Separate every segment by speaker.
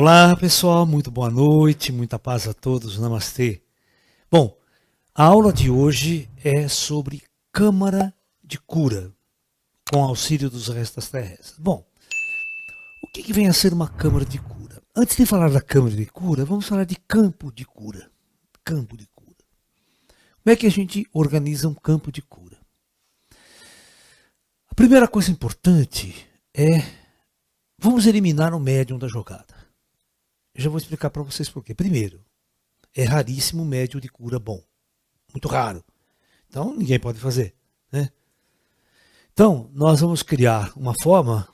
Speaker 1: Olá pessoal, muito boa noite, muita paz a todos, namastê. Bom, a aula de hoje é sobre câmara de cura, com auxílio dos restos terrestres. Bom, o que vem a ser uma câmara de cura? Antes de falar da câmara de cura, vamos falar de campo de cura. Campo de cura. Como é que a gente organiza um campo de cura? A primeira coisa importante é, vamos eliminar o médium da jogada. Eu já vou explicar para vocês por quê. Primeiro, é raríssimo o médium de cura bom. Muito raro. Então, ninguém pode fazer. Né? Então, nós vamos criar uma forma,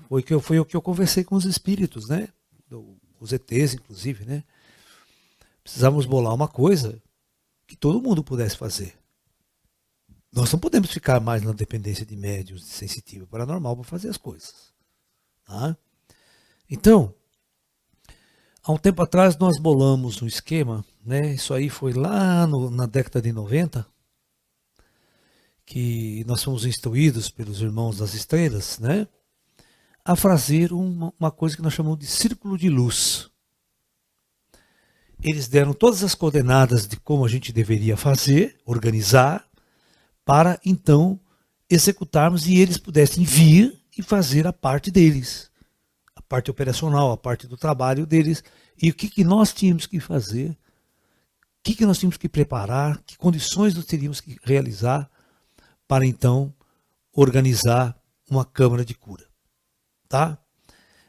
Speaker 1: foi o que eu conversei com os espíritos, né? Os ETs, inclusive, né? Precisávamos bolar uma coisa que todo mundo pudesse fazer. Nós não podemos ficar mais na dependência de médiuns, de sensitivo paranormal para fazer as coisas. Tá? Então, há um tempo atrás nós bolamos um esquema, né? Isso aí foi lá na década de 90, que nós fomos instruídos pelos irmãos das estrelas, né? A fazer uma coisa que nós chamamos de círculo de luz. Eles deram todas as coordenadas de como a gente deveria fazer, organizar, para então executarmos e eles pudessem vir e fazer a parte deles. A parte operacional, a parte do trabalho deles. E o que nós tínhamos que fazer, o que nós tínhamos que preparar, que condições nós teríamos que realizar para então organizar uma câmara de cura. Tá?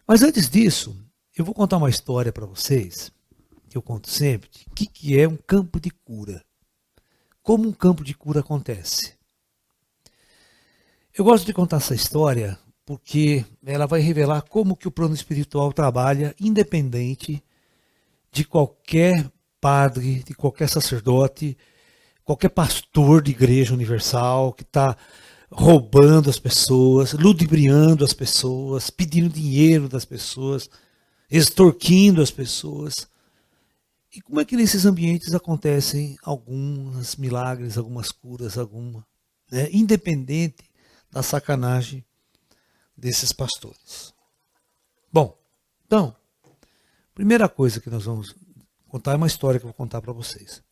Speaker 1: Mas antes disso, eu vou contar uma história para vocês, que eu conto sempre, o que é um campo de cura. Como um campo de cura acontece. Eu gosto de contar essa história porque ela vai revelar como que o plano espiritual trabalha, independente de qualquer padre, de qualquer sacerdote, qualquer pastor de igreja universal que está roubando as pessoas, ludibriando as pessoas, pedindo dinheiro das pessoas, extorquindo as pessoas. E como é que nesses ambientes acontecem alguns milagres, algumas curas, né, independente da sacanagem desses pastores. Bom, então, primeira coisa que nós vamos contar é uma história que eu vou contar para vocês.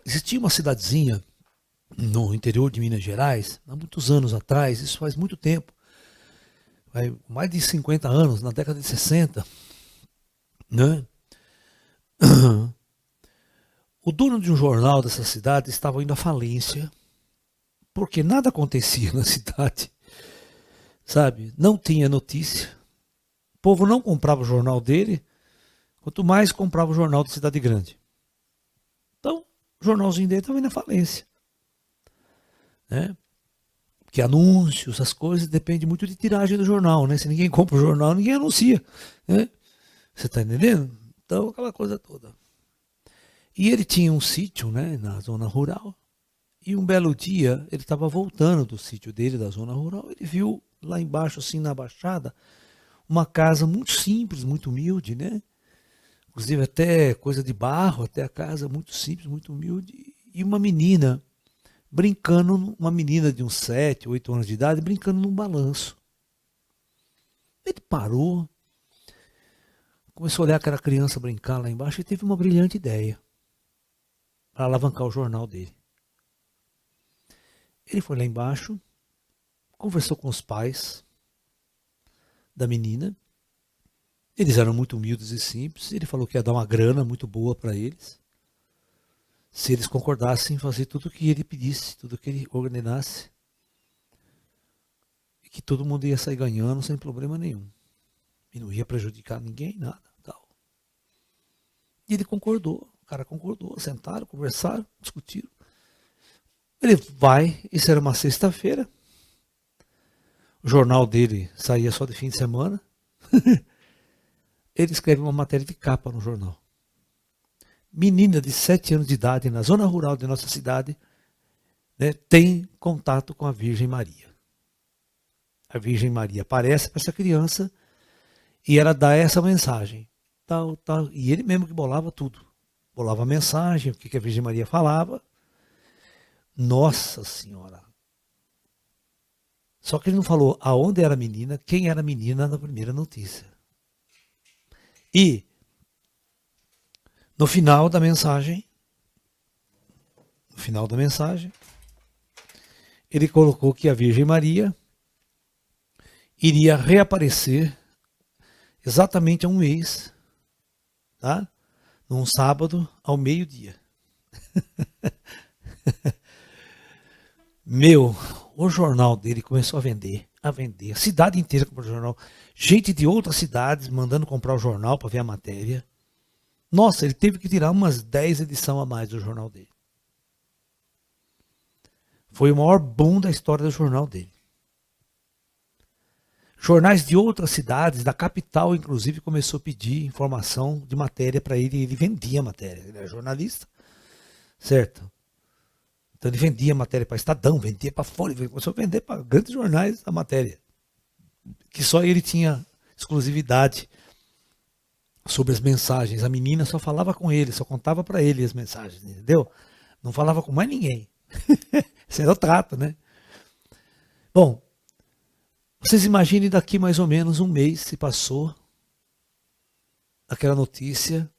Speaker 1: Existia uma cidadezinha no interior de Minas Gerais, há muitos anos atrás, isso faz muito tempo, mais de 50 anos, na década de 60, né? O dono de um jornal dessa cidade estava indo à falência, porque nada acontecia na cidade, sabe? Não tinha notícia, o povo não comprava o jornal dele, quanto mais comprava o jornal da cidade grande. Então, o jornalzinho dele estava indo à falência, né? Porque anúncios, as coisas, depende muito de tiragem do jornal, né? Se ninguém compra o jornal, ninguém anuncia, né? Você está entendendo? Então, aquela coisa toda. E ele tinha um sítio, né, na zona rural, e um belo dia ele estava voltando do sítio dele, da zona rural, ele viu lá embaixo, assim, na baixada, uma casa muito simples, muito humilde, né? Inclusive até coisa de barro, até a casa muito simples, muito humilde, e uma menina brincando, uma menina de uns 7, 8 anos de idade, brincando num balanço. Ele parou, começou a olhar aquela criança brincar lá embaixo e teve uma brilhante ideia para alavancar o jornal dele. Ele foi lá embaixo, conversou com os pais da menina. Eles eram muito humildes e simples. Ele falou que ia dar uma grana muito boa para eles, se eles concordassem em fazer tudo o que ele pedisse, tudo o que ele ordenasse. E que todo mundo ia sair ganhando sem problema nenhum. E não ia prejudicar ninguém, nada. Tal. E ele concordou. O cara concordou. Sentaram, conversaram, discutiram. Ele vai, isso era uma sexta-feira. O jornal dele saía só de fim de semana. Ele escreve uma matéria de capa no jornal. Menina de 7 anos de idade, na zona rural de nossa cidade, né, tem contato com a Virgem Maria. A Virgem Maria aparece para essa criança e ela dá essa mensagem. Tal, tal. E ele mesmo que bolava tudo. Bolava a mensagem, o que a Virgem Maria falava. Nossa Senhora! Só que ele não falou aonde era a menina, quem era a menina na primeira notícia. E no final da mensagem, ele colocou que a Virgem Maria iria reaparecer exatamente há um mês, tá? Num sábado ao meio-dia. O jornal dele começou a vender. A cidade inteira comprou o jornal. Gente de outras cidades mandando comprar o jornal para ver a matéria. Nossa, ele teve que tirar umas 10 edições a mais do jornal dele. Foi o maior boom da história do jornal dele. Jornais de outras cidades, da capital, inclusive, começou a pedir informação de matéria para ele. Ele vendia matéria. Ele era jornalista, certo? Então ele vendia matéria para Estadão, vendia para Folha, começou a vender para grandes jornais a matéria. Que só ele tinha exclusividade sobre as mensagens. A menina só falava com ele, só contava para ele as mensagens, entendeu? Não falava com mais ninguém. Esse era o trato, né? Bom, vocês imaginem daqui mais ou menos um mês se passou aquela notícia.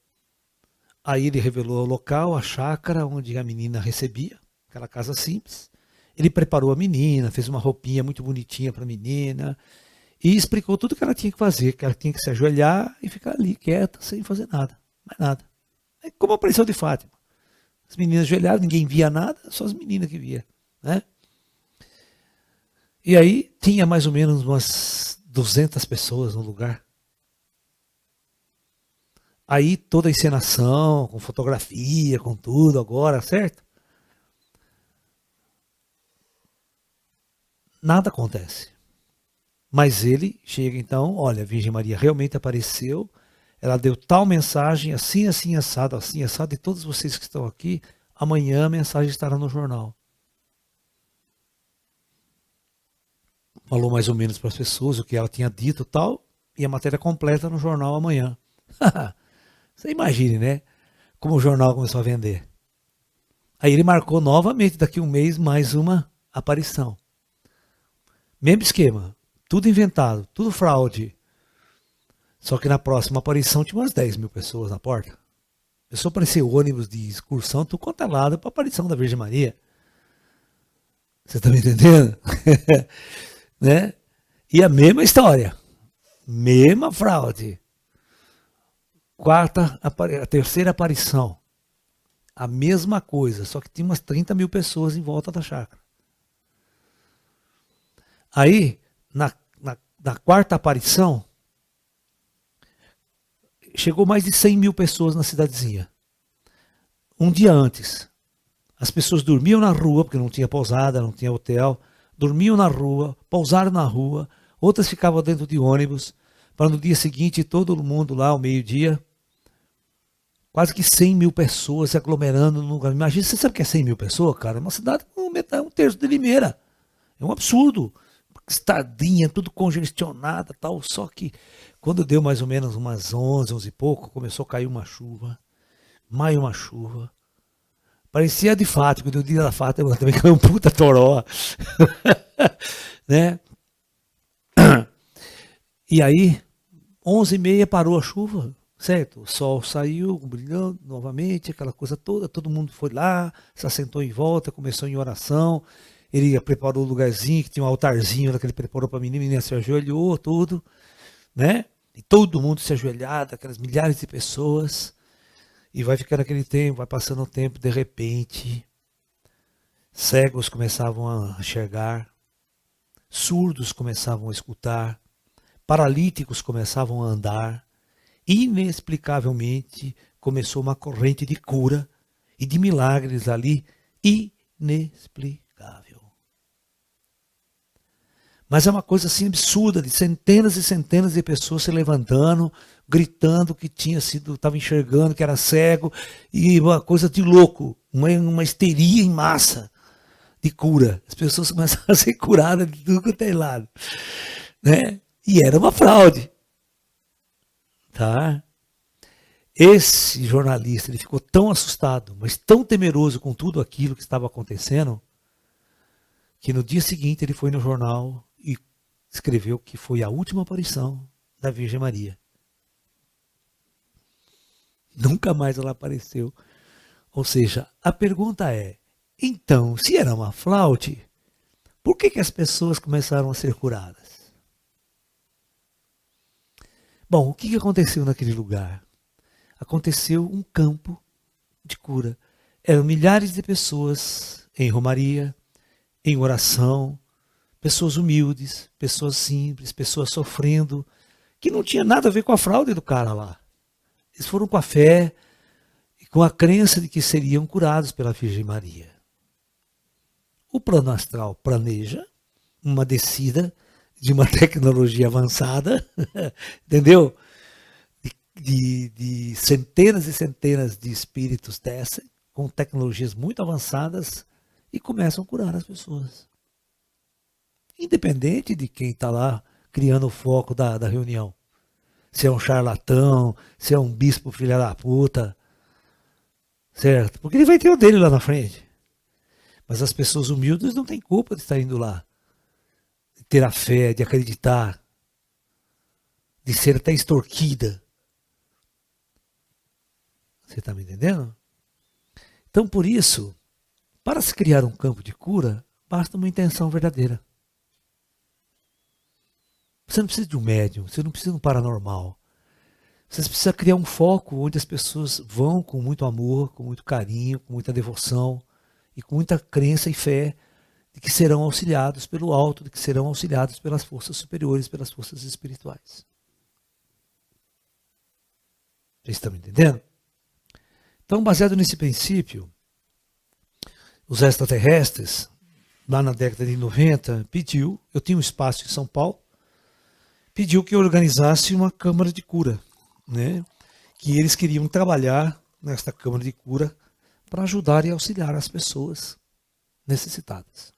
Speaker 1: Aí ele revelou o local, a chácara onde a menina recebia, aquela casa simples. Ele preparou a menina, fez uma roupinha muito bonitinha para a menina e explicou tudo que ela tinha que fazer, que ela tinha que se ajoelhar e ficar ali quieta, sem fazer nada, mais nada. É como apareceu de Fátima. As meninas ajoelharam, ninguém via nada, só as meninas que via, né? E aí tinha mais ou menos umas 200 pessoas no lugar. Aí toda a encenação, com fotografia, com tudo agora, certo? Nada acontece. Mas ele chega então, olha, a Virgem Maria realmente apareceu, ela deu tal mensagem, assim, assado, e todos vocês que estão aqui, amanhã a mensagem estará no jornal. Falou mais ou menos para as pessoas o que ela tinha dito e tal, e a matéria completa no jornal amanhã. Você imagine, né? Como o jornal começou a vender. Aí ele marcou novamente, daqui a um mês, mais uma aparição. Mesmo esquema. Tudo inventado, tudo fraude. Só que na próxima aparição tinha umas 10 mil pessoas na porta. Começou a aparecer ônibus de excursão, tudo quanto é lado para a aparição da Virgem Maria. Você está me entendendo? Né? E a mesma história. Mesma fraude. A terceira aparição. A mesma coisa, só que tinha umas 30 mil pessoas em volta da chácara. Aí, na quarta aparição, chegou mais de 100 mil pessoas na cidadezinha. Um dia antes, as pessoas dormiam na rua, porque não tinha pousada, não tinha hotel, dormiam na rua, pousaram na rua, outras ficavam dentro de ônibus, para no dia seguinte todo mundo lá ao meio-dia, quase que 100 mil pessoas se aglomerando no lugar. Imagina, você sabe o que é 100 mil pessoas, cara? É uma cidade com um terço de Limeira. É um absurdo. Estradinha, tudo congestionada, tal. Só que quando deu mais ou menos umas 11 e pouco, começou a cair uma chuva. Maio uma chuva. Parecia de Fátima, do dia da Fátima também caiu um puta toró. Né? E aí, 11h30 parou a chuva, certo? O sol saiu, brilhando novamente, aquela coisa toda, todo mundo foi lá, se assentou em volta, começou em oração. Ele preparou o lugarzinho, que tinha um altarzinho que ele preparou para a menina se ajoelhou, tudo, né? E todo mundo se ajoelhado, aquelas milhares de pessoas. E vai ficando aquele tempo, vai passando o tempo, de repente, cegos começavam a enxergar, surdos começavam a escutar, paralíticos começavam a andar. Inexplicavelmente, começou uma corrente de cura e de milagres ali, inexplicável. Mas é uma coisa assim absurda, de centenas e centenas de pessoas se levantando, gritando que estava enxergando, que era cego, e uma coisa de louco, uma histeria em massa de cura. As pessoas começaram a ser curadas de tudo quanto é lado. Né? E era uma fraude. Tá? Esse jornalista, ele ficou tão assustado, mas tão temeroso com tudo aquilo que estava acontecendo, que no dia seguinte ele foi no jornal e escreveu que foi a última aparição da Virgem Maria. Nunca mais ela apareceu. Ou seja, a pergunta é, então, se era uma flaute, por que as pessoas começaram a ser curadas? Bom, o que aconteceu naquele lugar? Aconteceu um campo de cura. Eram milhares de pessoas em romaria, em oração, pessoas humildes, pessoas simples, pessoas sofrendo, que não tinha nada a ver com a fraude do cara lá. Eles foram com a fé e com a crença de que seriam curados pela Virgem Maria. O plano astral planeja uma descida de uma tecnologia avançada, entendeu? De centenas e centenas de espíritos descem com tecnologias muito avançadas e começam a curar as pessoas. Independente de quem está lá criando o foco da reunião. Se é um charlatão, se é um bispo filha da puta, certo? Porque ele vai ter o dele lá na frente. Mas as pessoas humildes não têm culpa de estar indo lá. De ter a fé, de acreditar, de ser até extorquida. Você está me entendendo? Então, por isso, para se criar um campo de cura, basta uma intenção verdadeira. Você não precisa de um médium, você não precisa de um paranormal. Você precisa criar um foco onde as pessoas vão com muito amor, com muito carinho, com muita devoção e com muita crença e fé de que serão auxiliados pelo alto, de que serão auxiliados pelas forças superiores, pelas forças espirituais. Vocês estão me entendendo? Então, baseado nesse princípio, os extraterrestres, lá na década de 90, eu tinha um espaço em São Paulo, pediu que eu organizasse uma câmara de cura, né? Que eles queriam trabalhar nesta câmara de cura para ajudar e auxiliar as pessoas necessitadas.